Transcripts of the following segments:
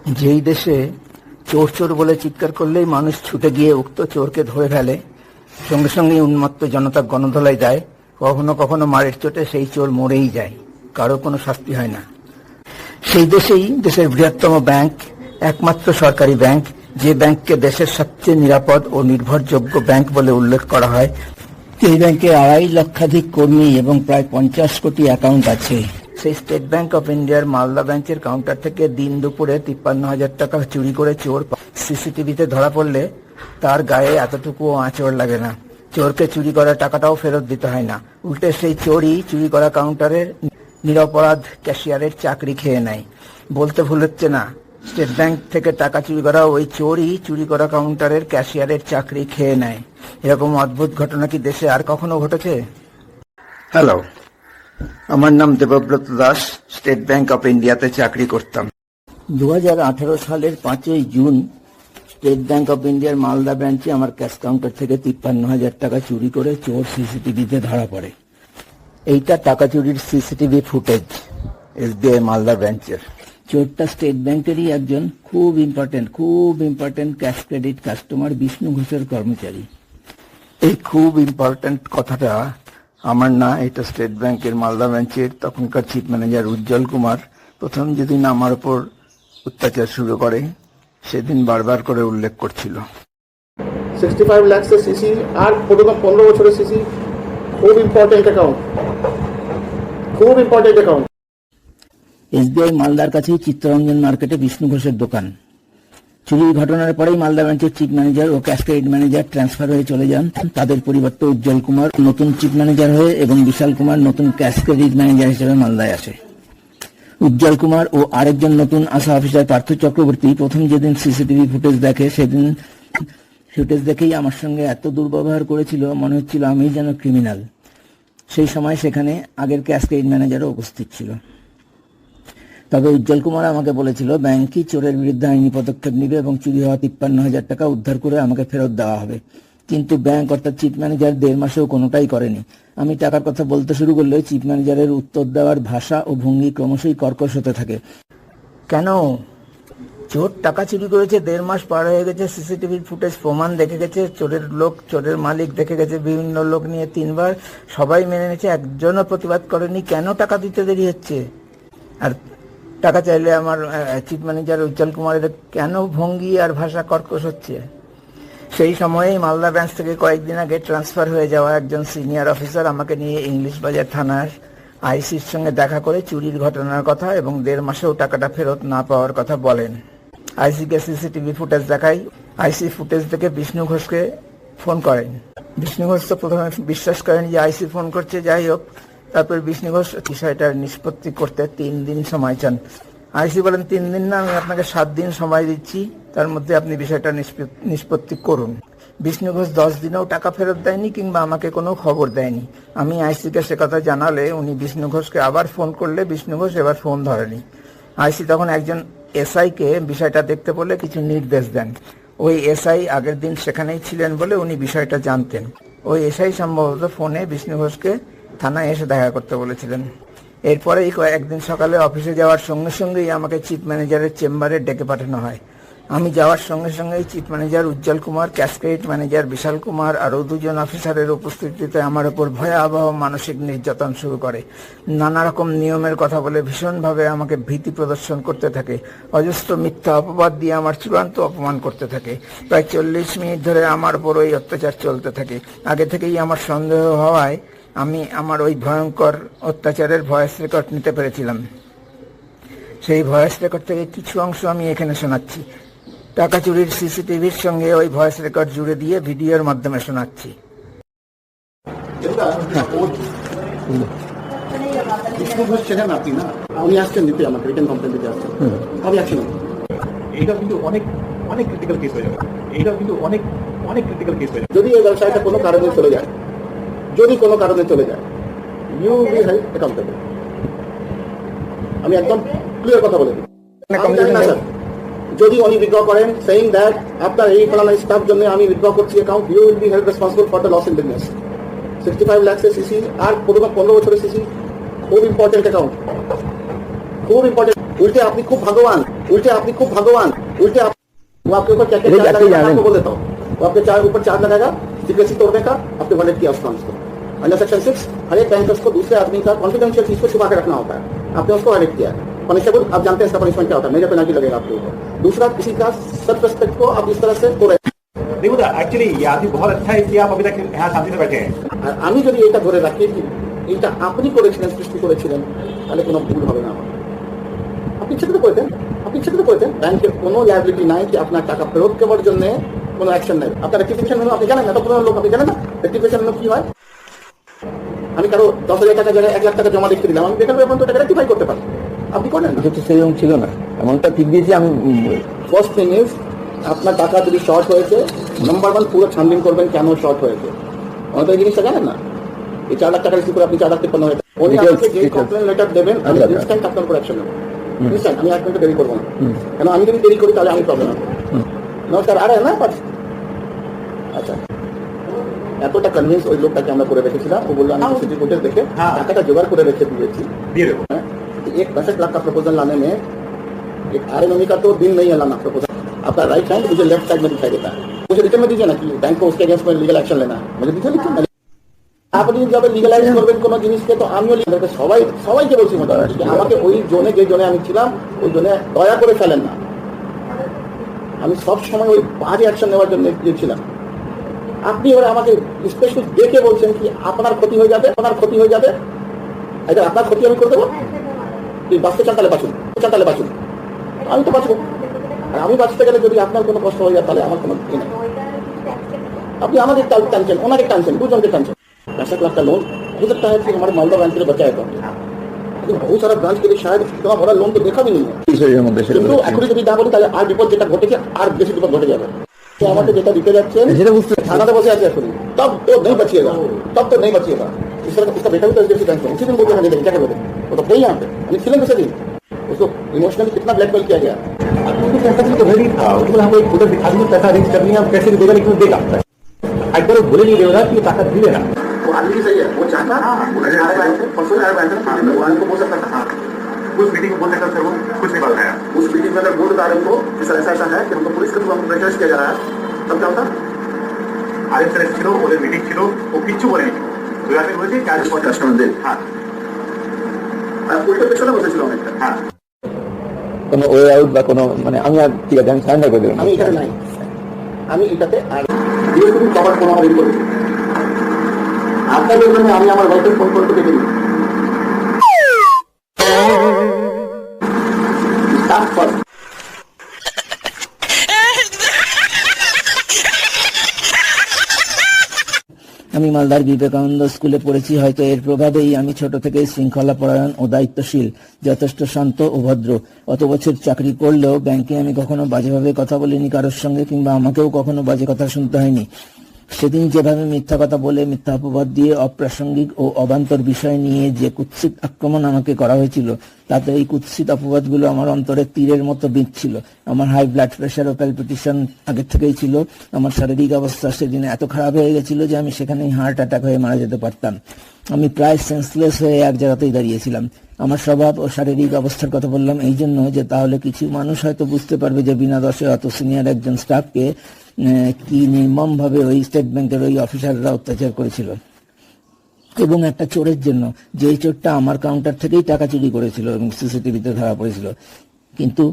যেই দেশে চোর চোর বলে চিৎকার করলেই মানুষ ছুটে গিয়ে উক্ত চোরকে ধরে ফেলে, সঙ্গে সঙ্গে উন্মত্ত জনতা গণধোলাই দেয়, কখনো কখনো মারের চোটে সেই চোর মরেই যায়, কারো কোনো শাস্তি হয় না, সেই দেশেই দেশের বৃহত্তম ব্যাংক, একমাত্র সরকারি ব্যাংক, যে ব্যাংককে দেশের সবচেয়ে নিরাপদ ও নির্ভরযোগ্য ব্যাংক বলে উল্লেখ করা হয়, এই ব্যাংকে 2.5 লক্ষাধিক কর্মী এবং প্রায় 50 কোটি অ্যাকাউন্ট আছে। সেই স্টেট ব্যাংক অফ ইন্ডিয়ার মালদা ব্রাঞ্চের কাউন্টার থেকে দিন দুপুরে 53,000 টাকা চুরি করে চোর সিসিটিভিতে ধরা পড়লে তার গায়ে এতটুকুও আঁচড় লাগে না। চোরকে চুরি করা টাকাটাও ফেরত দিতে হয় না, উল্টে সেই চোরই চুরি করা কাউন্টারের নিরপরাধ ক্যাশিয়ারের চাকরি খেয়ে নেয়। বলতে ভুল হচ্ছে না, স্টেট ব্যাংক থেকে টাকা চুরি করা ওই চোরই চুরি করা কাউন্টারের ক্যাশিয়ারের চাকরি খেয়ে নেয়। এরকম অদ্ভুত ঘটনা কি দেশে আর কখনো ঘটেছে? হ্যালো, আমার নাম Debabrata Das, state bank of ইন্ডিয়াতে চাকরি করতাম। 2018 সালের 5ই জুন স্টেট ব্যাংক অফ ইন্ডিয়ার মালদা ব্রাঞ্চে আমার ক্যাশ কাউন্টার থেকে 53,000 টাকা চুরি করে চোর সিসিটিভিতে ধরা পড়ে। এইটা টাকা চুরির সিসিটিভি ফুটেজ এসবিআই মালদা ব্রাঞ্চের। চোরটা স্টেট ব্যাংকেরই একজন খুব important cash credit customer Bishnu ঘোষের কর্মচারী। এই খুব ইম্পর্টেন্ট কথাটা আমার না, এটা স্টেট ব্যাংকের মালদা ব্রাঞ্চের তখনকার চিফ ম্যানেজার উজ্জ্বল কুমার প্রথম যেদিন আমার উপর অত্যাচার শুরু করে সেদিন বারবার করে উল্লেখ করছিল। 65 lakhs সিসি আর 15 বছরের সিসি, খুব ইম্পর্টেন্ট অ্যাকাউন্ট। এসবিআই মালদার কাছেই চিত্তরঞ্জন মার্কেটে বিষ্ণু ঘোষের দোকান। চুরির ঘটনার পরেই মালদা ব্রাঞ্চের চিফ ম্যানেজার ও ক্যাশ ক্রেডিট ম্যানেজার ট্রান্সফার হয়ে চলে যান। তাদের পরিবর্তে উজ্জ্বল কুমার নতুন চিফ ম্যানেজার হয়ে এবং বিশাল কুমার নতুন ক্যাশ ক্রেডিট ম্যানেজার হিসেবে মালদায় আসে। উজ্জ্বল কুমার ও আরেকজন নতুন আসা অফিসার পার্থ চক্রবর্তী প্রথম যেদিন সিসিটিভি ফুটেজ দেখে সেদিন ফুটেজ দেখেই আমার সঙ্গে এত দুর্ব্যবহার করেছিল, মনে হচ্ছিল আমি যেন ক্রিমিনাল। সেই সময় সেখানে আগের ক্যাশ ক্রেডিট ম্যানেজারও উপস্থিত ছিল। তবে উজ্জ্বল কুমার আমাকে বলেছিল ব্যাংকই চোরের বিরুদ্ধে আইনি পদক্ষেপ নেবে এবং চুরি হওয়া 53,000 টাকা উদ্ধার করে আমাকে ফেরত দেওয়া হবে। কিন্তু ব্যাংক অর্থাৎ চিফ ম্যানেজার 1.5 মাসেও কোনোটাই করেনি। আমি টাকার কথা বলতে শুরু করলে চিফ ম্যানেজারের উত্তর দেওয়ার ভাষা ও ভঙ্গি ক্রমশই কর্কশ হতে থাকে। কেন? চোর টাকা চুরি করেছে, 1.5 মাস পার হয়ে গেছে, সিসিটিভির ফুটেজ প্রমাণ দেখে গেছে, চোরের লোক চোরের মালিক দেখে গেছে, বিভিন্ন লোক নিয়ে 3 বার, সবাই মেনে নিয়েছে, একজনও প্রতিবাদ করেনি। কেন টাকা দিতে দেরি হচ্ছে? আর টাকা চাইলে আমার চিফ ম্যানেজার উজ্জ্বল কুমারের কেন ভঙ্গি আর ভাষা কর্কশ হচ্ছে? সেই সময়েই মালদা ব্রাঞ্চ থেকে কয়েকদিন আগে ট্রান্সফার হয়ে যাওয়া একজন সিনিয়র অফিসার আমাকে নিয়ে ইংলিশ বাজার থানার আইসির সঙ্গে দেখা করে চুরির ঘটনার কথা এবং 1.5 মাসেও টাকাটা ফেরত না পাওয়ার কথা বলেন। আইসিকে সিসিটিভি ফুটেজ দেখাই। আইসি ফুটেজ দেখে বিষ্ণু ঘোষকে ফোন করেন। বিষ্ণু ঘোষ তো প্রথমে বিশ্বাস করেন যে আইসি ফোন করছে। যাই হোক, তারপর বিষ্ণু ঘোষ বিষয়টার নিষ্পত্তি করতে 3 দিন সময় চান। আইসি বলেন 3 দিন না, আমি আপনাকে 7 দিন সময় দিচ্ছি, তার মধ্যে আপনি বিষয়টা নিষ্পত্তি করুন। বিষ্ণু ঘোষ 10 দিনেও টাকা ফেরত দেয়নি কিংবা আমাকে কোনো খবর দেয়নি। আমি আইসিকে সে কথা জানালে উনি বিষ্ণু ঘোষকে আবার ফোন করলে বিষ্ণু ঘোষ এবার ফোন ধরেনি। আইসি তখন একজন এসআইকে বিষয়টা দেখতে বলে কিছু নির্দেশ দেন। ওই এসআই আগের দিন সেখানেই ছিলেন বলে উনি বিষয়টা জানতেন। ওই এসআই সম্ভবত ফোনে বিষ্ণু ঘোষকে থানায় এসে দেখা করতে বলেছিলেন। এরপরেই কয়েকদিন সকালে অফিসে যাওয়ার সঙ্গে সঙ্গেই আমাকে চিফ ম্যানেজারের চেম্বারে ডেকে পাঠানো হয়। আমি যাওয়ার সঙ্গে সঙ্গেই চিফ ম্যানেজার উজ্জ্বল কুমার, ক্যাশ ক্রেডিট ম্যানেজার বিশাল কুমার আরও 2 জন অফিসারের উপস্থিতিতে আমার উপর ভয়াবহ মানসিক নির্যাতন শুরু করে। নানা রকম নিয়মের কথা বলে ভীষণভাবে আমাকে ভীতি প্রদর্শন করতে থাকে। অজস্র মিথ্যা অপবাদ দিয়ে আমার চূড়ান্ত অপমান করতে থাকে। প্রায় 40 মিনিট ধরে আমার উপর ওই অত্যাচার চলতে থাকে। আগে থেকেই আমার সন্দেহ হওয়ায় আমি আমার ওই ভয়ঙ্কর অত্যাচারের ভয়েস রেকর্ড নিতে পেরেছিলাম। সেই ভয়েস রেকর্ড থেকে কিছু অংশ আমি এখানে শোনাচ্ছি। টাকা চুরির সিসিটিভির সঙ্গে ওই ভয়েস রেকর্ড জুড়ে দিয়ে ভিডিওর মাধ্যমে শোনাচ্ছি। আপনি না, উনি আসছেন দিতে, আমাকে রিটার্ন কমপ্লেন দিতে আসছেন, আমি আসছি না। এইটা কিন্তু অনেক ক্রিটিক্যাল কেস হয়ে যাবে। এইটা কিন্তু অনেক ক্রিটিক্যাল কেস হয়ে যাবে যদি এই ব্যবসাটা কোনো কারণে চলে যায়, you will be held accountable. আমি একদম ক্লিয়ার কথা বলে দিই। যদি উনি উইথড্র করেন সেইং দ্যাট আপনার এই ফলানা স্টাফ জন্য আমি উইথড্র করছি account, you will be held responsible for the loss in business. 65 lakhs CC আর 15 বছরের সিসি, খুব ইম্পর্টেন্ট অ্যাকাউন্ট, খুব ইম্পর্টেন্ট। উল্টে আপনি খুব ভাগ্যবান उल्टे आपने खूब भगवान उल्टे वो आपके ऊपर क्या ये जाके जाने। आपको बोल देता हूँ वो आपके ऊपर चार्ज लगाएगा सीक्रेसी तोड़ने का आपने वर्डेड किया उसका उसको अंडर सेक्शन 6 हर एक बैंकर्स को दूसरे आदमी का कॉन्फिडेंशियल चीज को छुपा के रखना होता है आपने उसको वर्डेड किया पनिशेबल आप जानते हैं इसका पनिशमेंट क्या होता है मेजर पेनल्टी लगेगा आपके ऊपर दूसरा किसी का सेल्फ रेस्पेक्ट को आप इस तरह से तोड़े देखो एक्चुअली ये आदमी बहुत अच्छा है इसलिए आप अभी तक यहाँ शांति से बैठे हैं আর আমি যদি এটা ধরে রাখি কি এটা আপনি করেছিলেন সৃষ্টি করেছিলেন তাহলে কোনো ভুল হবে না আমার আপনি ইচ্ছে করে করেছেন ব্যাংকের কোনো লায়াবিলিটি নাই কি আপনার টাকা ফেরত দেওয়ার জন্য কোনো অ্যাকশন নেই আপনার রেক্টিফিকেশন মেনু আপনি জানেন না তো কোনো লোক আপনি জানেন না রেক্টিফিকেশন মেনু কি হয় আমি কারো 10,000 টাকা জায়গায় 1 লাখ টাকা জমা লিখতে দিলাম আমি বেকার এখন তো টাকা রেক্টিফাই করতে পারি আপনি করেন না কিন্তু সেরকম ছিল না এমনটা ঠিক দিয়েছি আমি ফার্স্ট থিং ইজ আপনার টাকা যদি শর্ট হয়েছে নাম্বার 1 পুরো ছানবিন করবেন কেন শর্ট হয়েছে আমাদের এই জিনিসটা জানেন না এই 4 লাখ টাকা রিসিভ করে আপনি 4 লাখ 53 হাজার উনি আপনাকে যে কমপ্লেন লেটার দেবেন আমি ইনস্ট্যান্ট আপনার উপর অ্যাকশন নেব ইনস্ট্যান্ট আমি 1 মিনিট দেরি করবো না কেন আমি যদি দেরি করি তাহলে আমি প্রবলেম হবে নমস্কার আরে না পাচ্ছি আচ্ছা এতটা কনভিন্স ওই লোকটাকে আমরা করে রেখেছিলাম ও বললো আমি সিটি কোর্টে দেখে টাকাটা জোগাড় করে রেখে দিয়েছি দিয়ে দেবো एक 65 लाख का प्रपोजल लाने में एक आरएनओमी का तो दिन नहीं है लाना प्रपोजल आपका राइट हैंड मुझे लेफ्ट साइड में दिखाई देता है मुझे रिटर्न में दीजिए ना कि बैंक को उसके अगेंस्ट में लीगल एक्शन लेना है मुझे दीजिए लिखिए আপনি যবে লিগ্যালাইজ করবেন কোনো জিনিসকে তো আমিও সবাইকে বলছি মোটামুটি আমাকে ওই জোনে যে জোনে আমি ছিলাম ওই জোনে দয়া করে ফেলেন না আমি সব সময় ওই বাজে অ্যাকশন নেওয়ার জন্য গিয়েছিলাম আপনি এবার আমাকে স্পেশালি দেখে বলছেন কি আপনার ক্ষতি হয়ে যাবে এটা আপনার ক্ষতি আমি করে দেবো তুই বাঁচতে চান তাহলে বাঁচুন আমি তো বাঁচবো আর আমি বাঁচতে গেলে যদি আপনার কোনো কষ্ট হয়ে যায় তাহলে আমার কোনো নেই আপনি আমাদের টানছেন ওনাকে টানছেন দুজনকে টানছেন 65 लाख का लोन हो सकता है कि हमारे मालदा बैंक के लिए बचा है लेकिन बहुत सारा ब्रांच के लिए शायद इतना बड़ा लोन तो देखा भी नहीं है কিন্তু এখন যদি না বলি তাহলে আর বিপদ যেটা ঘটেছে আর বেশি বিপদ ঘটে যাবে তো আমাকে যেটা দিতে যাচ্ছেন থানাতে বসে আছে এখন तब तो नहीं बचिएगा इस तरह उसका बेटा भी तो एचडीएफसी बैंक में उसी दिन बोलते हैं क्या बोले वो तो नहीं यहाँ पे यानी फिल्म कैसे दी उसको इमोशनली कितना ब्लैकमेल किया गया आपको पैसा तो रेडी था उसमें हमको एक उधर दिखा दिया पैसा अरेंज कर लिया हम कैसे भी देगा लेकिन देगा एक बार बोले नहीं देगा कि ताकत भी लेना वो आदमी सही है वो चाहता परसों को बोल सकता था उस मीटिंग में बोल सकता सर वो कुछ नहीं बोल रहा है उस मीटिंग में अगर बोर्ड दारों को ऐसा है कि हमको पुलिस के थ्रू हमको प्रेशराइज किया जा रहा है तब क्या होता আরে স্যার ছিল ওদের মিটিং ছিল ও কিচ্ছু বলেনি তো আমি বলছি কাজ কাস্টমার দেন হ্যাঁ আর উল্টো পেছনে বসেছিল অনেকটা হ্যাঁ কোনো ওয়ে আউট বা কোনো মানে আমি আর ঠিক আছে আমি সারেন্ডার করে দিলাম আমি এখানে নাই আমি এটাতে আর দিয়ে শুধু কভার কোনো আমার করি আপনাদের জন্য আমি আমার ভাইকে ফোন করতে দেখে দিই আমি মালদার বিবেকানন্দ স্কুলে পড়েছি হয়তো এর প্রভাবেই আমি ছোট থেকেই শৃঙ্খলা পরায়ণ ও দায়িত্বশীল যথেষ্ট শান্ত ও ভদ্র অত বছর চাকরি করলেও ব্যাংকে আমি কখনো বাজেভাবে কথা বলিনি কারোর সঙ্গে কিংবা আমাকেও কখনো বাজে কথা শুনতে হয়নি সেদিন যেভাবে মিথ্যা কথা বলে মিথ্যা অপবাদ দিয়ে অপ্রাসঙ্গিক ও অবান্তর বিষয় নিয়ে যে কুৎসিত আক্রমণ আমাকে করা হয়েছিল তাতে এই কুৎসিত অপবাদগুলো আমার অন্তরে তীরের মতো বিঁধছিল আমার হাই ব্লাড প্রেশার ও প্যালপিটেশন আগে থেকেই ছিল আমার শারীরিক অবস্থা সেদিন এত খারাপ হয়ে গেছিল যে আমি সেখানেই হার্ট অ্যাটাক হয়ে মারা যেতে পারতাম আমি প্রায় সেন্সলেস হয়ে এক জায়গাতেই দাঁড়িয়েছিলাম আমার স্বভাব ও শারীরিক অবস্থার কথা বললাম এই জন্য যে তাহলে কিছু মানুষ হয়তো বুঝতে পারবে যে বিনা দোষে অত সিনিয়র একজন স্টাফকে কি নির্মম ভাবে ওই স্টেট ব্যাংকের ওই অফিসাররা অত্যাচার করেছিল এবং একটা চোরের জন্য যেই চোরটা আমার কাউন্টার থেকেই টাকা চুরি করেছিল এবং সিসিটিভিতে ধরা পড়েছিল কিন্তু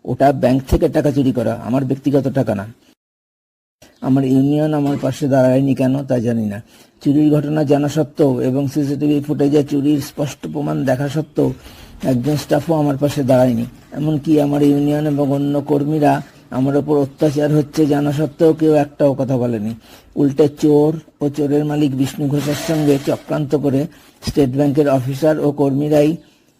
ওটা ব্যাংক থেকে টাকা চুরি করা আমার ব্যক্তিগত টাকা না আমার ইউনিয়ন আমার পাশে দাঁড়ায়নি কেন তা জানি না চুরির ঘটনা জানা সত্ত্বেও এবং সিসিটিভি ফুটেজে চুরির স্পষ্ট প্রমাণ দেখা সত্ত্বেও একজন স্টাফও আমার পাশে দাঁড়ায়নি এমনকি আমার ইউনিয়ন এবং অন্য কর্মীরা আমার ওপর অত্যাচার হচ্ছে জানা সত্ত্বেও কেউ একটাও কথা বলেনি উল্টে চোর ও চোরের মালিক বিষ্ণু ঘোষের সঙ্গে চক্রান্ত করে স্টেট ব্যাংকের অফিসার ও কর্মীরাই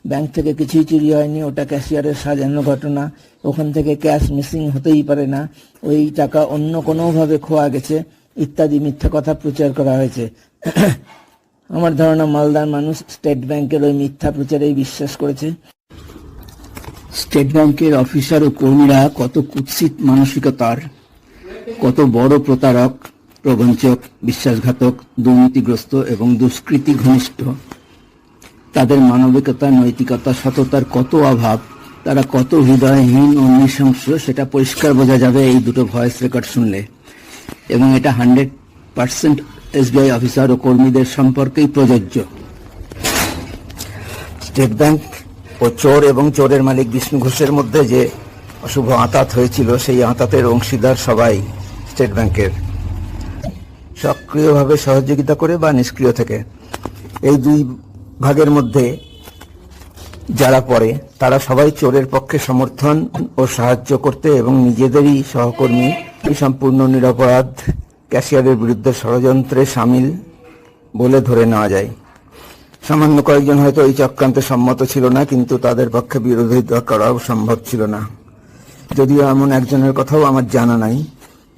ব্যাংক থেকে কিছুই চুরি হয়নি ওটা ক্যাশিয়ারের সাজানো ঘটনা ওখান থেকে ক্যাশ মিসিং হতেই পারে না ওই টাকা অন্য কোনোভাবে খোয়া গেছে ইত্যাদি মিথ্যা কথা প্রচার করা হয়েছে আমার ধারণা মালদার মানুষ স্টেট ব্যাংকের ওই মিথ্যা প্রচারেই বিশ্বাস করেছে স্টেট ব্যাংকের অফিসার ও কর্মীরা কত কুৎসিত মানসিকতার কত বড় প্রতারক প্রবঞ্চক বিশ্বাসঘাতক দুর্নীতিগ্রস্ত এবং দুষ্কৃতি ঘনিষ্ঠ তাদের মানবিকতা নৈতিকতা সততার কত অভাব তারা কত হৃদয়হীন ও নৃশংস সেটা পরিষ্কার বোঝা যাবে এই দুটো ভয়েস রেকর্ড শুনলে। এবং এটা 100% এসবিআই অফিসার ও কর্মীদের সম্পর্কেই প্রযোজ্য। স্টেট ব্যাংক ও চোর এবং চোরের মালিক বিষ্ণু ঘোষের মধ্যে যে অশুভ আঁতাত হয়েছিল, সেই আঁতাতের অংশীদার সবাই স্টেট ব্যাংকের, সক্রিয়ভাবে সহযোগিতা করে বা নিষ্ক্রিয় থেকে। এই দুই ভাগের মধ্যে যারা পড়ে তারা সবাই চোরের পক্ষে সমর্থন ও সাহায্য করতে এবং নিজেদেরই সহকর্মী সম্পূর্ণ নিরপরাধ ক্যাশিয়ারের বিরুদ্ধে ষড়যন্ত্রে সামিল বলে ধরে নেওয়া যায়। সামান্য কয়েকজন হয়তো এই চক্রান্তে সম্মত ছিল না, কিন্তু তাদের পক্ষে বিরোধিতা করাও সম্ভব ছিল না। যদিও এমন একজনের কথাও আমার জানা নাই,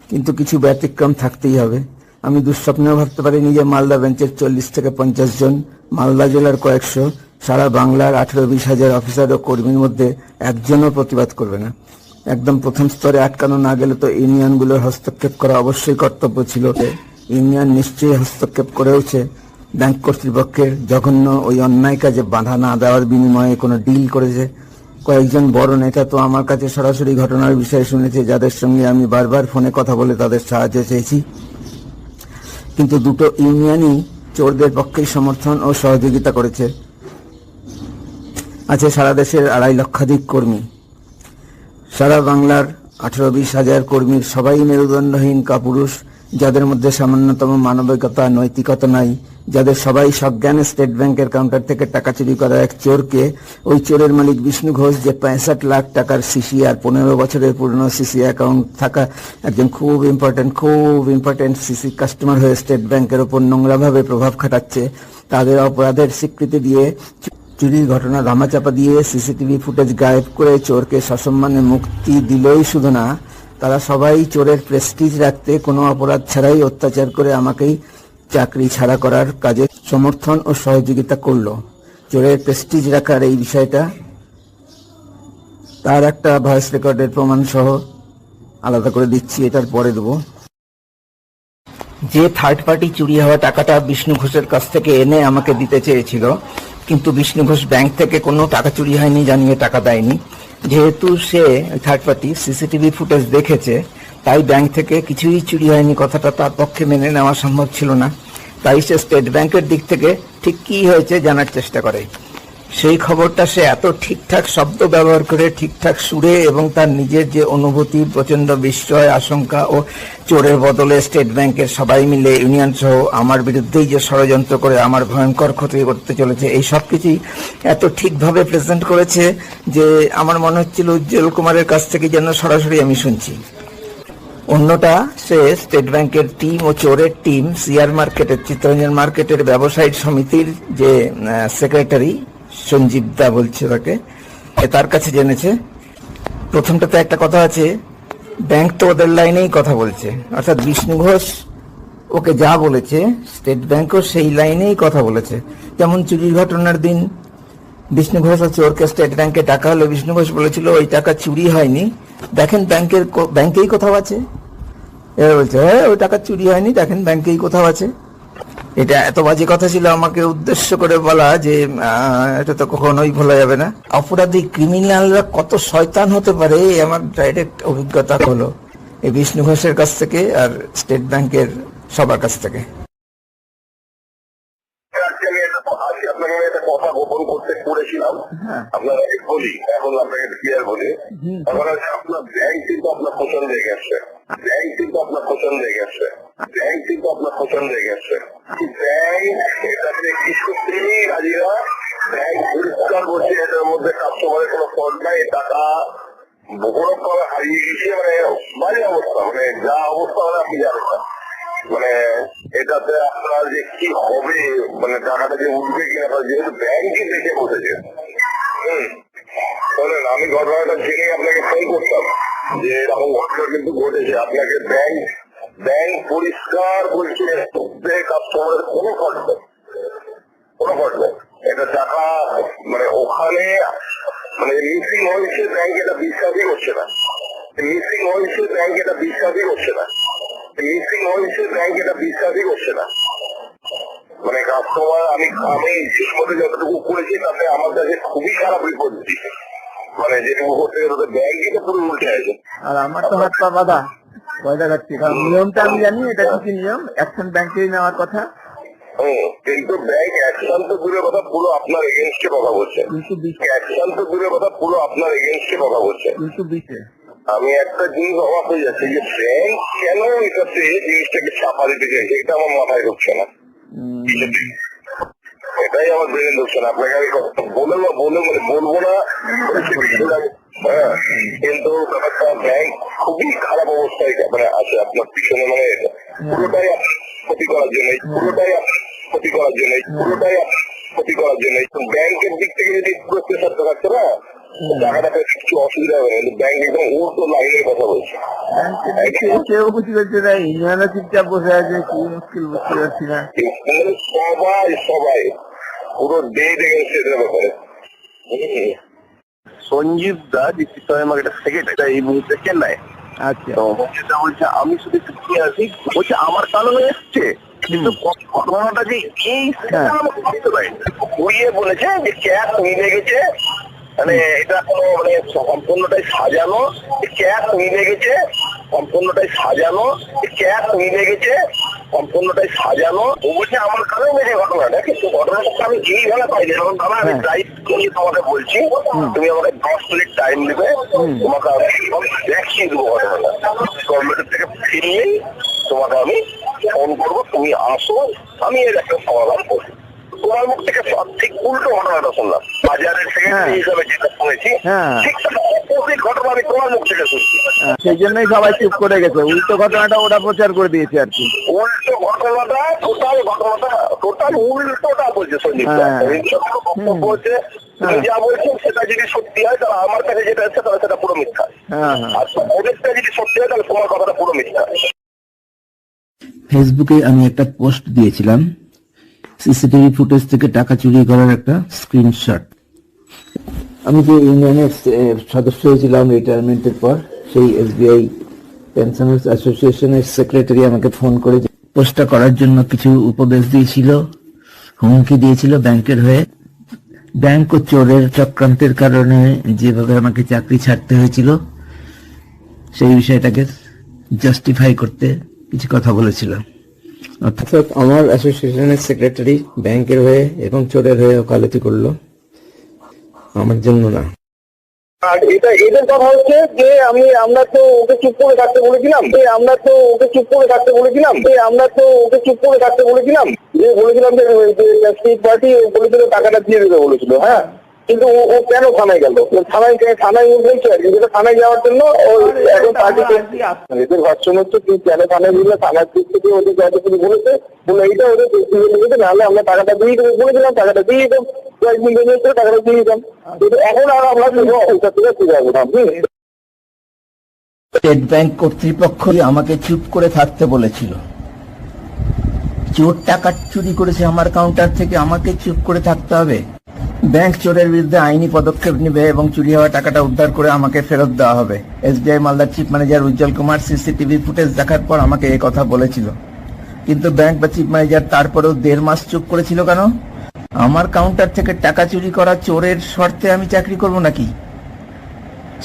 কিন্তু কিছু ব্যতিক্রম থাকতেই হবে। আমি দুঃস্বপ্নেও ভাবতে পারিনি যে মালদা বেঞ্চের 40 থেকে 50 জন, মালদা জেলার কয়েকশো, সারা বাংলার 18-20 হাজার অফিসার ও কর্মীর মধ্যে একজনও প্রতিবাদ করবে না। একদম প্রথম স্তরে আটকানো না গেলে তো ইউনিয়নগুলোর হস্তক্ষেপ করা অবশ্যই কর্তব্য ছিল। ইউনিয়ন নিশ্চয়ই হস্তক্ষেপ করেওছে। ব্যাংক কর্তৃপক্ষের জঘন্য ওই অন্যায় কাজে বাধা না দেওয়ার বিনিময়ে কোনো ডিল করেছে। কয়েকজন বড় নেতা তো আমার কাছে সরাসরি ঘটনার বিষয়ে শুনেছে, যাদের সঙ্গে আমি বারবার ফোনে কথা বলে তাদের সাহায্য চেয়েছি। কিন্তু দুটো ইউনিয়নই চোরদের পক্ষেই সমর্থন ও সহযোগিতা করেছে। আছে সারা দেশের 2.5 লক্ষাধিক কর্মী। সারা বাংলার 18-20 হাজার কর্মীর সবাই মেরুদণ্ডহীন কাপুরুষ, যাদের মধ্যে সামান্যতম মানবিকতা নৈতিকতা নাই, যাদের সবাই সজ্ঞানে স্টেট ব্যাংকের কাউন্টার থেকে টাকা চুরি করা এক চোরকে, ওই চোরের মালিক বিষ্ণু ঘোষ, যে 65 লাখ টাকার সিসি আর 15 বছরের পুরনো সিসি অ্যাকাউন্ট থাকা একজন খুব ইম্পর্টেন্ট সিসি কাস্টমার হয়ে স্টেট ব্যাংকের ওপর নোংরাভাবে প্রভাব খাটাচ্ছে, তাদের অপরাধের স্বীকৃতি দিয়ে চুরির ঘটনা ধামাচাপা দিয়ে সিসিটিভি ফুটেজ গায়েব করে চোরকে সসম্মানে মুক্তি দিলই শুধু না, তারা সবাই চোরের প্রেস্টিজ রাখতে কোনো অপরাধ ছাড়াই অত্যাচার করে আমাকেই চাকরি ছাড়া করার কাজে সমর্থন ও সহযোগিতা করলো। চোরের প্রেস্টিজ রাখার এই বিষয়টা তার একটা ভয়েস রেকর্ডের প্রমাণ সহ আলাদা করে দিচ্ছি, এটার পরে দেবো। যে থার্ড পার্টি চুরি হওয়া টাকাটা বিষ্ণু ঘোষের কাছ থেকে এনে আমাকে দিতে চেয়েছিল, কিন্তু বিষ্ণু ঘোষ ব্যাংক থেকে কোনো টাকা চুরি হয়নি জানিয়ে টাকা দেয়নি। যেহেতু সে থার্ড পার্টি সিসিটিভি ফুটেজ দেখেছে, তাই ব্যাংক থেকে কিছুই চুরি হয়নি কথাটা তার পক্ষে মেনে নেওয়া সম্ভব ছিল না। তাই সে স্টেট ব্যাংকের দিক থেকে ঠিক কী হয়েছে জানার চেষ্টা করে। সেই খবরটা সে এত ঠিকঠাক শব্দ ব্যবহার করে, ঠিকঠাক সুরে, এবং তার নিজের যে অনুভূতি, প্রচন্ড বিস্ময়, আশঙ্কা ও চোরের বদলে স্টেট ব্যাংকের সবাই মিলে ইউনিয়ন সহ আমার বিরুদ্ধেই যে ষড়যন্ত্র করে আমার ভয়ঙ্কর ক্ষতি করতে চলেছে, এই সব কিছুই এত ঠিকভাবে প্রেজেন্ট করেছে যে আমার মনে হচ্ছিল উজ্জ্বল কুমারের কাছ থেকে যেন সরাসরি আমি শুনছি। অন্যটা, সে স্টেট ব্যাংকের টিম ও চোরের টিম সিআর মার্কেটের, চিত্তরঞ্জন মার্কেটের ব্যবসায়ী সমিতির যে সেক্রেটারি সঞ্জীব দা বলছে তাকে, তার কাছে জেনেছে। প্রথমটাতে একটা কথা আছে, ব্যাংক তো ওদের লাইনেই কথা বলছে, অর্থাৎ বিষ্ণু ঘোষ ওকে যা বলেছে স্টেট ব্যাংকও সেই লাইনেই কথা বলেছে। যেমন চুরির ঘটনার দিন বিষ্ণু ঘোষ আর চোরকে স্টেট ব্যাংকে টাকা হলে বিষ্ণু ঘোষ বলেছিল ওই টাকা চুরি হয়নি, দেখেন ব্যাংকেই কোথাও আছে। এবার বলছে হ্যাঁ ওই টাকা চুরি হয়নি, দেখেন ব্যাংকেই কোথাও আছে। এটা এত বাজে কথা ছিল আমাকে উদ্দেশ্য করে বলা যে এটা তো কখনোই ভোলা যাবে না। অপরাধী ক্রিমিনালরা কত শয়তান হতে পারে আমার ডাইরেক্ট অভিজ্ঞতা হলো এই বিষ্ণু ঘোষের কাছ থেকে আর স্টেট ব্যাংকের সবার কাছ থেকে। আপনাকে একটা কথা গোপন করতে করেছিলাম, আপনাকে বলি, এখন আপনাকে ক্লিয়ার বলি। এখন আপনার ব্যাংক কিন্তু আপনার পছন্দে গেছে, ব্যাংক কিন্তু আপনার পছন্দে গেছে, ব্যাংক কিন্তু আপনার পছন্দে গেছে। ব্যাংক এটাতে কিছুতেই রাজিরা, ব্যাংক পরিষ্কার করছে এটার মধ্যে কাস্টমারের কোনো ফল্ট নাই, টাকা বহুরকম হারিয়ে গেছে, মানে বাজে অবস্থা, মানে যা অবস্থা মানে আপনি জানেন না, মানে এটাতে আপনার যে কি হবে, মানে টাকাটা যে উঠবে কিনা, যেহেতু ব্যাংকই দেখে বসেছে। শোনেন, আমি ঘটনাটা জেনে আপনাকে ফোন করতাম যে এরকম ঘটনা কিন্তু ঘটেছে। আপনাকে ব্যাংক পরিষ্কার বলছে কাস্টমারের কোনো ফল্ট নেই, কোনো ফল্ট নেই। এটা টাকা মানে ওখানে মানে মিসিং হয়েছে, ব্যাংক এটা বিশ্বাসই করছে না, মিসিং হয়েছে, ব্যাংক এটা বিশ্বাসই করছে না, মিসিং হয়েছে, ব্যাংক এটা বিশ্বাসই করছে না। মানে কাস্টমার আমি ঠিক মতো যতটুকু করেছি তাতে আমার কাছে খুবই খারাপ রিপোর্ট দিচ্ছে, মানে যেটুকু করতে গেলে ব্যাংকে পুরো উল্টে আছে। আর আমার তো হাত পা বাঁধা, ভয় দেখাচ্ছি, কারণ নিয়মটা আমি জানি এটা কি নিয়ম, অ্যাকশন ব্যাংকেই নেওয়ার কথা। কিন্তু ব্যাংক অ্যাকশন তো দূরের কথা, পুরো আপনার এগেনস্টে কথা বলছে। অ্যাকশন তো দূরের কথা, পুরো আপনার এগেনস্টে কথা বলছে। কিন্তু বিশে আমি একটা জিনিস অবাক হয়ে যাচ্ছে যে ব্যাংক কেন এটাতে জিনিসটাকে চাপা দিতে চাইছে, এটা আমার মাথায় ঢুকছে না। এটাই আমার ব্রেনে ঢুকছে না। আপনাকে আমি বলবো না, কিন্তু ব্যাপারটা ব্যাংক খুবই খারাপ অবস্থায় মানে আছে আপনার পিছনে, মানে পুরোটাই ক্ষতি করার জন্য, ব্যাংকের দিক থেকে যদি পুরো প্রেশার থাকতো না, টাকাটা কিছু অসুবিধা হবে না। ব্যাংক একদম উল্টো লাইনের কথা বলছে। কেউ বুঝতে পারছে না, ইউনিয়নে চুপচাপ বসে আছে, কি মুশকিল বুঝতে পারছি না। সবাই পুরো ডে দেখেছে এটার ব্যাপারে। সঞ্জীব দা ডিস্ট্রিক্ট মার্কেটের সেক্রেটারি এই মুহূর্তে চেন্নাই। আচ্ছা, যেটা বলছে আমি শুধু কি আছি, বলছে আমার কারণে এসছে, কিন্তু ঘটনাটা যে এই ঘুরিয়ে বলেছে যে ক্যাশ মিলে গেছে, মানে এটা কোনো মানে সম্পূর্ণটাই সাজানো, ক্যাশ মিলে গেছে, সম্পূর্ণটাই সাজানো, ও বলছে আমার কারণে মেরে ঘটনাটা। কিন্তু ঘটনাটা আমি এইভাবে পাইনি, যেমন দাদা আমি ড্রাইভ করিয়ে তোমাকে বলছি, তুমি আমাকে 10 মিনিট টাইম দেবে, তোমাকে আমি দেখিয়ে দেবো ঘটনাটা। গভর্নমেন্টের থেকে ফিরলেই তোমাকে আমি ফোন করবো, তুমি আসো, আমি এর একটা সমাধান করবো। তোমার মুখ থেকে ঠিক উল্টো ঘটনাটা শুনলাম, বাজারের সেক্রেটারি হিসাবে যেটা শুনেছি, ঠিক অপোজিট ঘটনা আমি তোমার মুখ থেকে শুনছি। সেই জন্যই সবাই চুপ করে গেছে, উল্টো ঘটনাটা ওরা প্রচার করে দিয়েছে আর কি। উল্টো ঘটনাটা টোটাল উল্টোটা বলছে সঞ্জীব বলছে, তুমি যা বলছো সেটা যদি সত্যি হয় তাহলে আমার কাছে যেটা আছে তাহলে সেটা পুরো মিথ্যা, আর ওদেরটা যদি সত্যি হয় তাহলে তোমার কথাটা পুরো মিথ্যা। ফেসবুকে আমি একটা পোস্ট দিয়েছিলাম, সিসিটিভি ফুটেজ থেকে টাকা চুরি করার একটা স্ক্রিনশট। আমি যে ইউনিয়নের সদস্য হয়েছিলাম রিটায়ারমেন্টের পর, সেই এসবিআই পেনশনার্স অ্যাসোসিয়েশনের সেক্রেটারি আমাকে ফোন করে পোস্টটা করার জন্য কিছু উপদেশ দিয়েছিল, হুমকি দিয়েছিল ব্যাংকের হয়ে। ব্যাংক ও চোরের চক্রান্তের কারণে যেভাবে আমাকে চাকরি ছাড়তে হয়েছিল, সেই বিষয়টাকে জাস্টিফাই করতে কিছু কথা বলেছিল। অর্থাৎ আমার অ্যাসোসিয়েশনের সেক্রেটারি ব্যাংকের হয়ে এবং চোরের হয়ে ওকালতি করলো, আমার জন্য না। আর এটা এদের কথা হচ্ছে যে আমরা তো ওকে চুপ করে থাকতে বলেছিলাম, যে বলেছিলাম যে পার্টি বলেছিল টাকাটা দিয়ে দেবে বলেছিল, হ্যাঁ, কিন্তু ও কেন থানায় গেল? থানায় বলছে আর কি, যেটা থানায় যাওয়ার জন্য এখন পার্টিতে এদের ভার্সন হচ্ছে তুই কেন থানায় দিলে, থানার দিক থেকে ওদের যতটুকু বলেছে বলে এইটা ওদের নাহলে আমরা টাকাটা দিয়ে দেবো বলেছিলাম, টাকাটা দিয়ে দিতাম, কয়েকদিন টাকাটা দিয়ে দিতাম, কিন্তু এখন আর আমরা পয়সা থেকে ফিরে আসবো না। স্টেট ব্যাংক কর্তৃপক্ষ আমাকে চুপ করে থাকতে বলেছিল। চোর টাকা চুরি করেছে আমার কাউন্টার থেকে, আমাকে চুপ করে থাকতে হবে? ব্যাংক চোরের বিরুদ্ধে আইনি পদক্ষেপ নেবে এবং চুরি হওয়া টাকাটা উদ্ধার করে আমাকে ফেরত দেওয়া হবে। এসবিআই মালদার চিফ ম্যানেজার উজ্জ্বল কুমার সিসিটিভি ফুটেজ দেখার পর আমাকে এই কথা বলেছিল, কিন্তু ব্যাংক বা চিফ ম্যানেজার তারপরেও 1.5 মাস চুপ করেছিল কেন? আমার কাউন্টার থেকে টাকা চুরি করা চোরের শর্তে আমি চাকরি করব নাকি?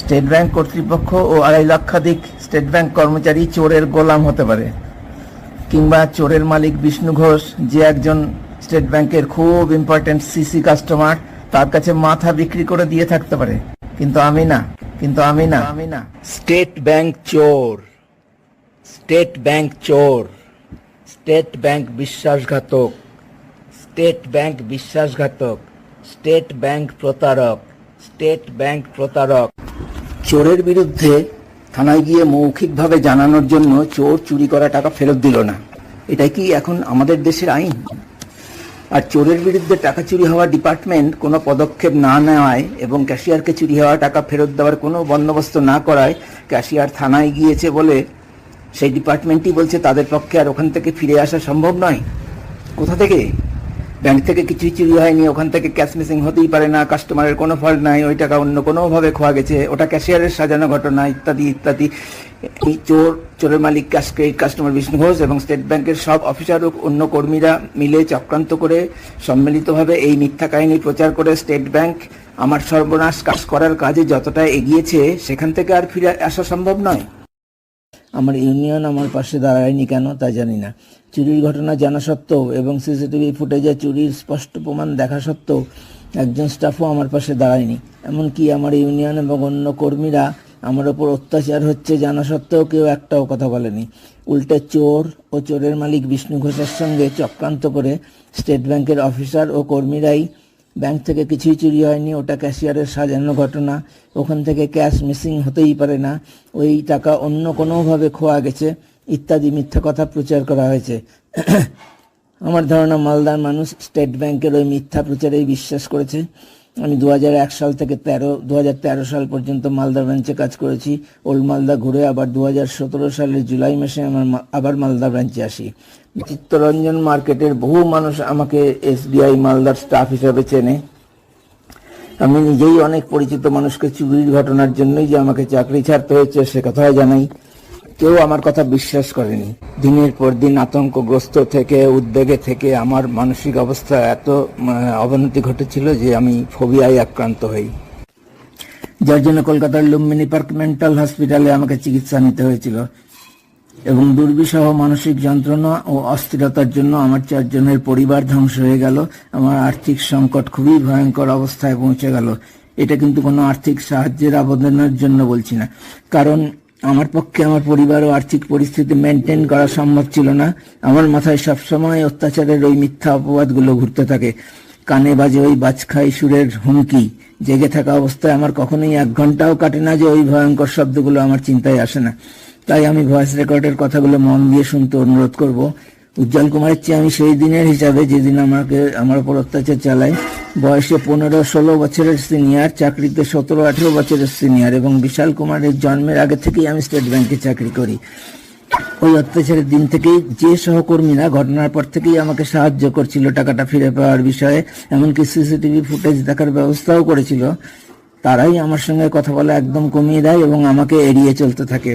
স্টেট ব্যাংক কর্তৃপক্ষ ও 2.5 লক্ষাধিক স্টেট ব্যাংক কর্মচারী চোরের গোলাম হতে পারে, কিংবা চোরের মালিক বিষ্ণু ঘোষ, যে একজন স্টেট ব্যাংকের খুব ইম্পর্টেন্ট সিসি কাস্টমার, তার কাছে মাথা বিক্রি করে দিয়ে থাকতে পারে, কিন্তু আমি না। স্টেট ব্যাংক চোর, স্টেট ব্যাংক চোর, স্টেট ব্যাংক বিশ্বাসঘাতক, স্টেট ব্যাংক বিশ্বাসঘাতক, স্টেট ব্যাংক প্রতারক, স্টেট ব্যাংক প্রতারক। চোরের বিরুদ্ধে থানায় গিয়ে মৌখিকভাবে জানানোর জন্য চোর চুরি করা টাকা ফেরত দিল না, এটাই কি এখন আমাদের দেশের আইন? আর চোরের বিরুদ্ধে টাকা চুরি হওয়া ডিপার্টমেন্ট কোনো পদক্ষেপ না নেওয়ায় এবং ক্যাশিয়ারকে চুরি হওয়া টাকা ফেরত দেওয়ার কোনো বন্দোবস্ত না করায় ক্যাশিয়ার থানায় গিয়েছে বলে সেই ডিপার্টমেন্টই বলছে তাদের পক্ষে আর ওখান থেকে ফিরে আসা সম্ভব নয়। কোথা থেকে? ব্যাংক থেকে কিছুই চুরি হয়নি, ওখান থেকে ক্যাশ মিসিং হতেই পারে না, কাস্টমারের কোনো ফল্ট নাই, ওই টাকা অন্য কোনোভাবে খোয়া গেছে, ওটা ক্যাশিয়ারের সাজানো ঘটনা, ইত্যাদি ইত্যাদি। এই চোরের মালিক cash credit customer Bishnu Ghosh এবং স্টেট ব্যাংকের সব অফিসার ও অন্য কর্মীরা মিলে চক্রান্ত করে সম্মিলিতভাবে এই মিথ্যা কাহিনী প্রচার করে স্টেট ব্যাংক আমার সর্বনাশ কাজ করার কাজে যতটা এগিয়েছে সেখান থেকে আর ফিরে আসা সম্ভব নয়। আমার ইউনিয়ন আমার পাশে দাঁড়ায়নি কেন তা জানি না। চুরির ঘটনা জানা সত্ত্বেও এবং সিসিটিভি ফুটেজে চুরির স্পষ্ট প্রমাণ দেখা সত্ত্বেও একজন স্টাফও আমার পাশে দাঁড়ায়নি। এমনকি আমার ইউনিয়ন এবং অন্য কর্মীরা আমার ওপর অত্যাচার হচ্ছে জানা সত্ত্বেও কেউ একটাও কথা বলেনি। উল্টে চোর ও চোরের মালিক বিষ্ণু ঘোষের সঙ্গে চক্রান্ত করে স্টেট ব্যাংকের অফিসার ও কর্মীরাই ব্যাংক থেকে কিছুই চুরি হয়নি, ওটা ক্যাশিয়ারের সাজানো ঘটনা, ওখান থেকে ক্যাশ মিসিং হতেই পারে না, ওই টাকা অন্য কোনোভাবে খোয়া গেছে ইত্যাদি মিথ্যা কথা প্রচার করা হয়েছে। আমার ধারণা মালদার মানুষ স্টেট ব্যাংকের ওই মিথ্যা প্রচারেই বিশ্বাস করেছে। আমি 2001 সাল থেকে 2013 সাল পর্যন্ত মালদা ব্রাঞ্চে কাজ করেছি। ওল্ড মালদা ঘুরে আবার 2017 সালের জুলাই মাসে আবার মালদা ব্রাঞ্চে আসি। চিত্তরঞ্জন মার্কেটের বহু মানুষ আমাকে SBI মালদার স্টাফ হিসেবে চেনে। আমি নিজেই অনেক পরিচিত মানুষকে চুরির ঘটনার জন্যই যে আমাকে চাকরি ছাড়তে হয়েছে সে কথাও জানাই। কেউ আমার কথা বিশ্বাস করেনি। দিনের পর দিন আতঙ্কগ্রস্ত থেকে উদ্বেগে থেকে আমার মানসিক অবস্থা এত অবনতি ঘটেছিল যে আমি ফোবিয়ায় আক্রান্ত হই, যার জন্য কলকাতার লুম্বিনী পার্ক মেন্টাল হসপিটালে আমাকে চিকিৎসা নিতে হয়েছিল। এবং দুর্বিষহ মানসিক যন্ত্রণা ও অস্থিরতার জন্য আমার 4 জনের পরিবার ধ্বংস হয়ে গেল। আমার আর্থিক সংকট খুবই ভয়ঙ্কর অবস্থায় পৌঁছে গেল। এটা কিন্তু কোনো আর্থিক সাহায্যের আবেদনের জন্য বলছি না, কারণ আমার পক্ষে আমার পরিবার ও আর্থিক পরিস্থিতি মেনটেন করা সম্ভব ছিল না। আমার মাথায় সবসময় অত্যাচারের ওই মিথ্যা অপবাদগুলো ঘুরতে থাকে। কানে বাজে ওই বাজখাই সুরের হুমকি। জেগে থাকা অবস্থায় আমার কখনোই 1 ঘন্টাও কাটে না যে ওই ভয়ঙ্কর শব্দগুলো আমার চিন্তায় আসে না। তাই আমি ভয়েস রেকর্ডের কথাগুলো মন দিয়ে শুনতে অনুরোধ করব। উজ্জ্বল কুমারের চেয়ে আমি সেই দিনের হিসাবে যেদিন আমার উপর অত্যাচার চালায়, বয়সে 15-16 বছরের সিনিয়র, চাকরিতে 17-18 বছরের সিনিয়র, এবং বিশাল কুমারের জন্মের আগে থেকেই আমি স্টেট ব্যাংকে চাকরি করি। ওই অত্যাচারের দিন থেকেই যে সহকর্মীরা ঘটনার পর থেকেই আমাকে সাহায্য করছিল টাকাটা ফিরে পাওয়ার বিষয়ে, এমনকি সিসিটিভি ফুটেজ দেখার ব্যবস্থাও করেছিল, তারাই আমার সঙ্গে কথা বলা একদম কমিয়ে দেয় এবং আমাকে এড়িয়ে চলতে থাকে।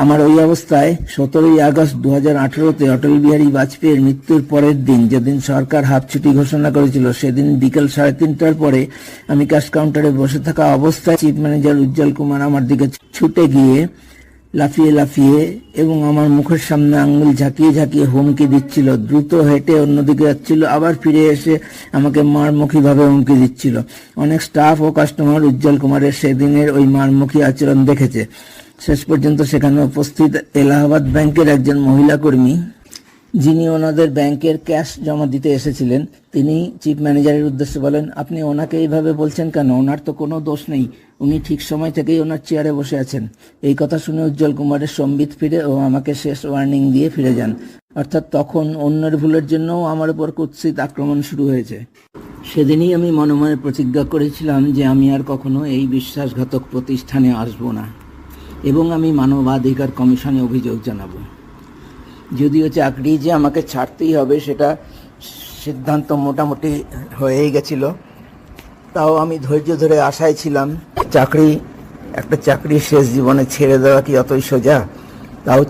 আমার ওই অবস্থায় 17ই আগস্ট 2018-তে অটল বিহারী বাজপেয়ীর মৃত্যুর পরের দিন, যেদিন সরকার হাফ ছুটি ঘোষণা করেছিল, সেদিন বিকেল 3:30টার পরে আমি ক্যাশ কাউন্টারে বসে থাকা অবস্থায় চিফ ম্যানেজার উজ্জ্বল কুমার আমার দিকে ছুটে গিয়ে লাফিয়ে এবং আমার মুখের সামনে আঙ্গুল ঝাঁকিয়ে হুমকি দিচ্ছিল। দ্রুত হেঁটে অন্যদিকে যাচ্ছিল, আবার ফিরে এসে আমাকে মারমুখীভাবে হুমকি দিচ্ছিল। অনেক স্টাফ ও কাস্টমার উজ্জ্বল কুমারের সেদিনের ওই মারমুখী আচরণ দেখেছে। শেষ পর্যন্ত সেখানে উপস্থিত এলাহাবাদ ব্যাংকের একজন মহিলা কর্মী, যিনি ওনাদের ব্যাংকের ক্যাশ জমা দিতে এসেছিলেন, তিনি চিফ ম্যানেজারের উদ্দেশ্যে বলেন, আপনি ওনাকে এইভাবে বলছেন কেন? ওনার তো কোনো দোষ নেই, উনি ঠিক সময় থেকেই ওনার চেয়ারে বসে আছেন। এই কথা শুনে উজ্জ্বল কুমারের সম্বিত ফিরে ও আমাকে শেষ ওয়ার্নিং দিয়ে ফিরে যান। অর্থাৎ তখন অন্যের ভুলের জন্যও আমার উপর কুৎসিত আক্রমণ শুরু হয়েছে। সেদিনই আমি মনে মনে প্রতিজ্ঞা করেছিলাম যে আমি আর কখনো এই বিশ্বাসঘাতক প্রতিষ্ঠানে আসব না এবং আমি মানবাধিকার কমিশনে অভিযোগ জানাবো। যদিও চাকরি যে আমাকে ছাড়তেই হবে সেটা সিদ্ধান্ত মোটামুটি হয়েই গেছিল, তাও আমি ধৈর্য ধরে আশায় ছিলাম। একটা চাকরি শেষ জীবনে ছেড়ে দেওয়া কি অতই সোজা? তাও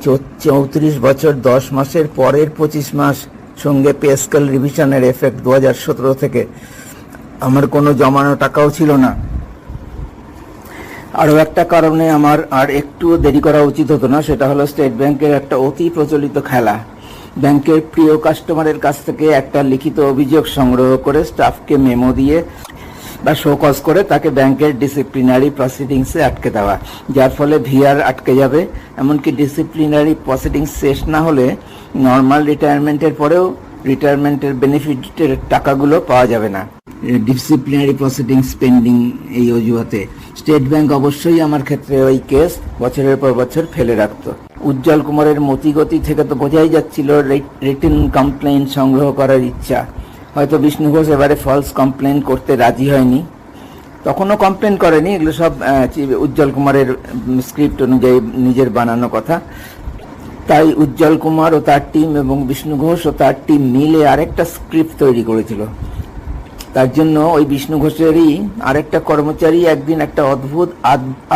34 বছর 10 মাসের পরের 25 মাস, সঙ্গে পে স্কেল রিভিশনের এফেক্ট 2017 থেকে। আমার কোনো জমানো টাকাও ছিল না। আরও একটা কারণে আমার আর একটুও দেরি করা উচিত হতো না, সেটা হলো স্টেট ব্যাংকের একটা অতি প্রচলিত খেলা। ব্যাংকের প্রিয় কাস্টমারের কাছ থেকে একটা লিখিত অভিযোগ সংগ্রহ করে স্টাফকে মেমো দিয়ে বা শোকজ করে তাকে ব্যাংকের ডিসিপ্লিনারি প্রসিডিংসে আটকে দেওয়া, যার ফলে ভিআর আটকে যাবে। এমনকি ডিসিপ্লিনারি প্রসিডিংস শেষ না হলে নর্মাল রিটায়ারমেন্টের পরেও রিটায়ারমেন্টের বেনিফিটের টাকাগুলো পাওয়া যাবে না। ডিসিপ্লিনারি প্রসিডিংস পেন্ডিং এই অজুহাতে স্টেট ব্যাংক অবশ্যই আমার ক্ষেত্রে ওই কেস বছরের পর বছর ফেলে রাখত। উজ্জ্বল কুমারের মতিগতি থেকে তো বোঝাই যাচ্ছিল রিটেন কমপ্লেইন সংগ্রহ করার ইচ্ছা। হয়তো বিষ্ণু ঘোষ এবারে ফলস কমপ্লেন করতে রাজি হয়নি, তখনও কমপ্লেন করেনি, এগুলো সব উজ্জ্বল কুমারের স্ক্রিপ্ট অনুযায়ী নিজের বানানো কথা। তাই উজ্জ্বল কুমার ও তার টিম এবং বিষ্ণু ঘোষ ও তার টিম মিলে আরেকটা স্ক্রিপ্ট তৈরি করেছিল। তার জন্য ওই বিষ্ণু ঘোষেরই আরেকটা কর্মচারী একদিন একটা অদ্ভুত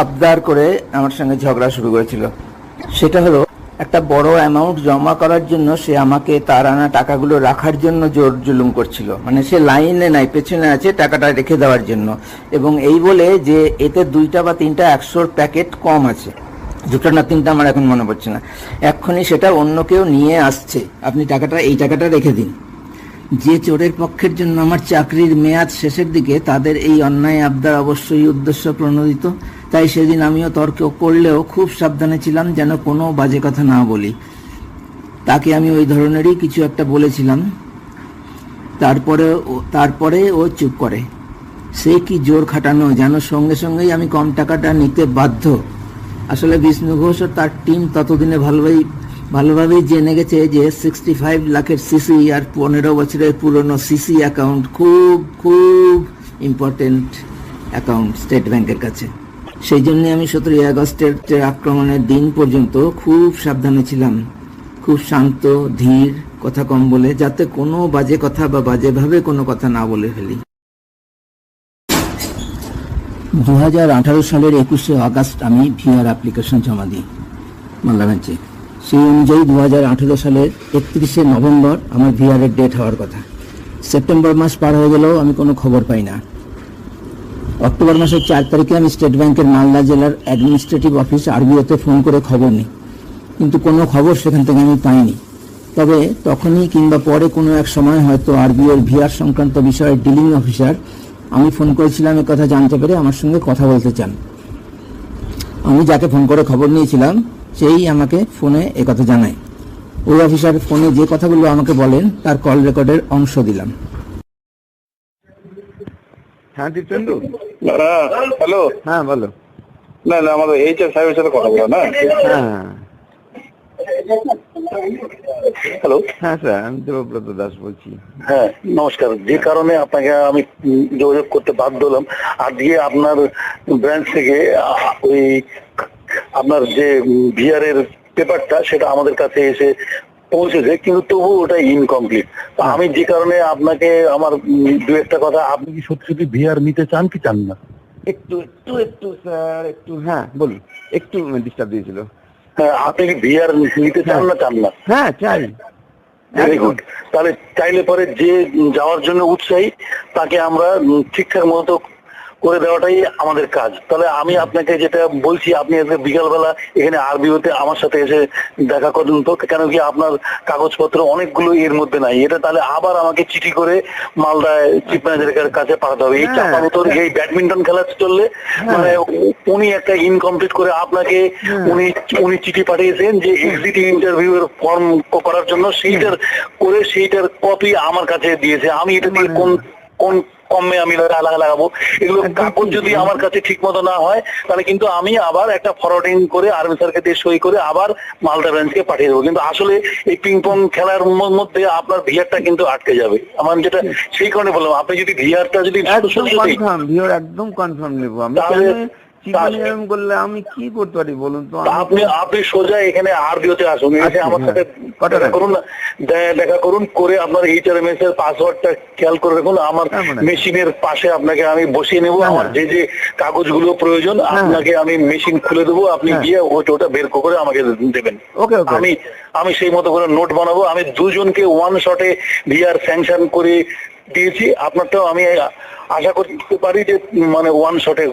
আবদার করে আমার সঙ্গে ঝগড়া শুরু করেছিল। সেটা হলো একটা বড় অ্যামাউন্ট জমা করার জন্য সে আমাকে তার আনা টাকাগুলো রাখার জন্য জোর জুলুম করছিল। মানে সে লাইনে নাই, পেছনে আছে টাকাটা রেখে দেওয়ার জন্য, এবং এই বলে যে এতে 2টা বা 3টা 100-র প্যাকেট কম আছে, 2টা না 3টা আমার এখন মনে পড়ছে না, এক্ষুনি সেটা অন্য কেউ নিয়ে আসছে, আপনি এই টাকাটা রেখে দিন। যে চোরের পক্ষের জন্য আমার চাকরির মেয়াদ শেষের দিকে, তাদের এই অন্যায় আবদার অবশ্যই উদ্দেশ্য প্রণোদিত। তাই সেদিন আমিও তর্ক করলেও খুব সাবধানে ছিলাম যেন কোনো বাজে কথা না বলি। তাকে আমি ওই ধরনেরই কিছু একটা বলেছিলাম, তারপরে ও চুপ করে। সে কি জোর খাটানো যেন সঙ্গে সঙ্গেই আমি কম টাকাটা নিতে বাধ্য। আসলে বিষ্ণু ঘোষ ও তার টিম ততদিনে ভালোভাবেই জেনে গেছে যে 65 লাখের সিসি আর 15 বছরের পুরনো সিসি অ্যাকাউন্ট খুব খুব ইম্পর্টেন্ট অ্যাকাউন্ট স্টেট ব্যাংকের কাছে। সেই জন্য আমি 17ই আগস্টের আক্রমণের দিন পর্যন্ত খুব সাবধানে ছিলাম, খুব শান্ত ধীর, কথা কম বলে, যাতে কোনো বাজে কথা বা বাজেভাবে কোনো কথা না বলে ফেলি। 2018 সালের 21শে আগস্ট আমি ভিআর অ্যাপ্লিকেশন জমা দিই মালদা ব্রাঞ্চে। সেই অনুযায়ী 2018 সালের 31শে নভেম্বর আমার ভিআরের ডেট হওয়ার কথা। সেপ্টেম্বর মাস পার হয়ে গেলেও আমি কোনো খবর পাই না। অক্টোবর মাসের 4 তারিখে আমি স্টেট ব্যাংকের মালদা জেলার অ্যাডমিনিস্ট্রেটিভ অফিস আরবিওতে ফোন করে খবর নিই, কিন্তু কোনো খবর সেখান থেকে আমি পাইনি। তবে তখনই কিংবা পরে কোনো এক সময় হয়তো আরবিওর ভিআর সংক্রান্ত বিষয়ে ডিলিং অফিসার আমি ফোন করেছিলাম কথা জানতে পেরে আমার সঙ্গে কথা বলতে চান। আমি যাকে ফোন করে খবর নিয়েছিলাম সেই আমাকে ফোনে কথা জানায়। ওই অফিসার ফোনে যে কথাগুলো আমাকে বলেন তার কল রেকর্ডের অংশ দিলাম। হ্যাঁ দীপচন্দ্র, হ্যালো। হ্যাঁ বলো। না আমাদের এইচআর সাহেবের সাথে কথা বলা না। হ্যাঁ হ্যালো। হ্যাঁ স্যার, আমি দেবব্রত দাস বলছি। হ্যাঁ নমস্কার। যে কারণে আপনাকে আমি যোগাযোগ করতে বাধ্য হলাম, আজকে আপনার ব্রাঞ্চ থেকে ওই আপনার যে ভিআর এর পেপারটা সেটা আমাদের কাছে এসে পৌঁছেছে, কিন্তু তবু ওটা ইনকমপ্লিট। আমি যে কারণে আপনাকে আমার দু একটা কথা, আপনি কি সত্যি সত্যি ভিআর নিতে চান কি চান না? একটু স্যার, একটু হ্যাঁ বলুন, একটু ডিস্টার্ব দিয়েছিল। হ্যাঁ, আপনি কি ভিআর নিতে চান না চান না? হ্যাঁ চাই। Very good. তাহলে চাইলে পরে যে যাওয়ার জন্য উৎসাহী তাকে আমরা ঠিকঠাক মতো করে দেওয়াটাই আমাদের কাজ। তাহলে আমি আপনাকে যেটা বলছি, আপনি আজকে বিকালবেলা এখানে আরবিওতে আমার সাথে এসে দেখা করুন তো, কেন কি আপনার কাগজপত্র অনেকগুলো এর মধ্যে নাই। এটা তাহলে আবার আমাকে চিঠি করে মালদায় চিফ ম্যানেজারের কাছে পাঠাতে হবে। এই চাপানোতর এই ব্যাডমিন্টন খেলা চললে মানে উনি একটা ইনকমপ্লিট করে আপনাকে উনি চিঠি পাঠিয়েছেন যে এক্সিট ইন্টারভিউ এর ফর্ম করার জন্য, সেইটার কপি আমার কাছে দিয়েছে। আমি এটা দিয়ে কোন কমে আমি লাগাবো? এগুলো কাগজ যদি আমার কাছে ঠিক মতো না হয় তাহলে কিন্তু আমি আবার একটা ফরওয়ার্ডিং করে আর্মি স্যারকে দিয়ে সই করে আবার মালদা ব্রাঞ্চকে পাঠিয়ে দেবো। কিন্তু আসলে এই পিং পং খেলার মধ্যে আপনার ভিআরটা কিন্তু আটকে যাবে। আমার যেটা সেই কারণে বললাম, আপনি যদি ভিআরটা যদি একদম কনফার্ম নেবো আমি, করলে আমি কি করতে পারি বলুন তো? আপনি সোজা এখানে আরবিওতে আসুন, এসে আমার সাথে দেখা করুন, করে আপনার এইচআরএমএস এর পাসওয়ার্ডটা খেয়াল করে রাখুন। আমার মেশিনের পাশে আপনাকে আমি বসিয়ে নেবো। আমার যে যে কাগজগুলো প্রয়োজন আপনাকে আমি মেশিন খুলে দেবো, আপনি গিয়ে ওটা বের করে আমাকে দেবেন। আমি সেই মতো করে নোট বানাবো। আমি দুজনকে ওয়ান শটে ভিআর স্যাংশন করে দিয়েছি। আপনারটাও আমি আশা করতে পারি যে মানে ওয়ান শটে।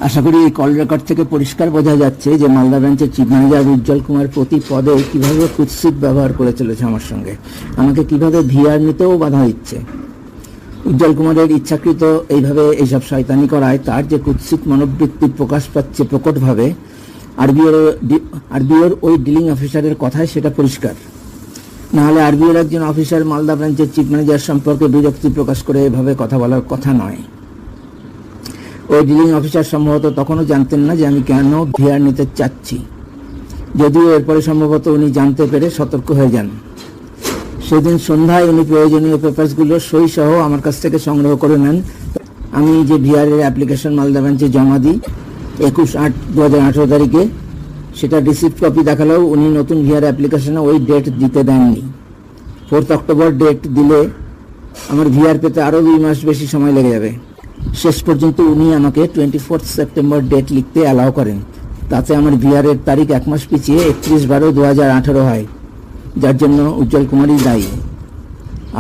আশা করি এই কল রেকর্ড থেকে পরিষ্কার বোঝা যাচ্ছে যে মালদা ব্রাঞ্চের চিফ ম্যানেজার উজ্জ্বল কুমার প্রতি পদে কিভাবে কুৎসিত ব্যবহার করে চলেছে আমার সঙ্গে, আমাকে কিভাবে ভিআর নিতেও বাধা দিচ্ছে। উজ্জ্বল কুমারের ইচ্ছাকৃত এইভাবে এইসব শয়তানি করায় তার যে কুৎসিত মনোবৃত্তি প্রকাশ পাচ্ছে প্রকটভাবে আরবিওর ওই ডিলিং অফিসারের কথায় সেটা পরিষ্কার। নাহলে আরবিওর একজন অফিসার মালদা ব্রাঞ্চের চিফ ম্যানেজার সম্পর্কে বিরক্তি প্রকাশ করে এভাবে কথা বলার কথা নয়। ওই ডিলিং অফিসার সম্ভবত তখনও জানতেন না যে আমি কেন ভিআর নিতে চাচ্ছি, যদিও এরপরে সম্ভবত উনি জানতে পেরে সতর্ক হয়ে যান। সেদিন সন্ধ্যায় উনি প্রয়োজনীয় পেপারসগুলো সই সহ আমার কাছ থেকে সংগ্রহ করে নেন। আমি যে ভিআর এর অ্যাপ্লিকেশন মালদা ব্রাঞ্চে জমা দিই 21/8/2018 তারিখে, সেটা রিসিপ্ট কপি দেখালেও উনি নতুন ভিআর অ্যাপ্লিকেশনে ওই ডেট দিতে দেননি। 4 অক্টোবর ডেট দিলে আমার ভিআর পেতে আরও 2 মাস বেশি সময় লেগে যাবে। শেষ পর্যন্ত উনি আমাকে 24 সেপ্টেম্বর ডেট লিখতে অ্যালাউ করেন। তাতে আমার বিহারের তারিখ 1 মাস পিছিয়ে 31/12/2018 হয়, যার জন্য উজ্জ্বল কুমারই দায়ী।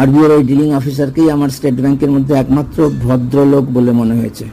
আরবিআর ওই ডিলিং অফিসারকেই আমার স্টেট ব্যাংকের মধ্যে একমাত্র ভদ্রলোক বলে মনে হয়েছে।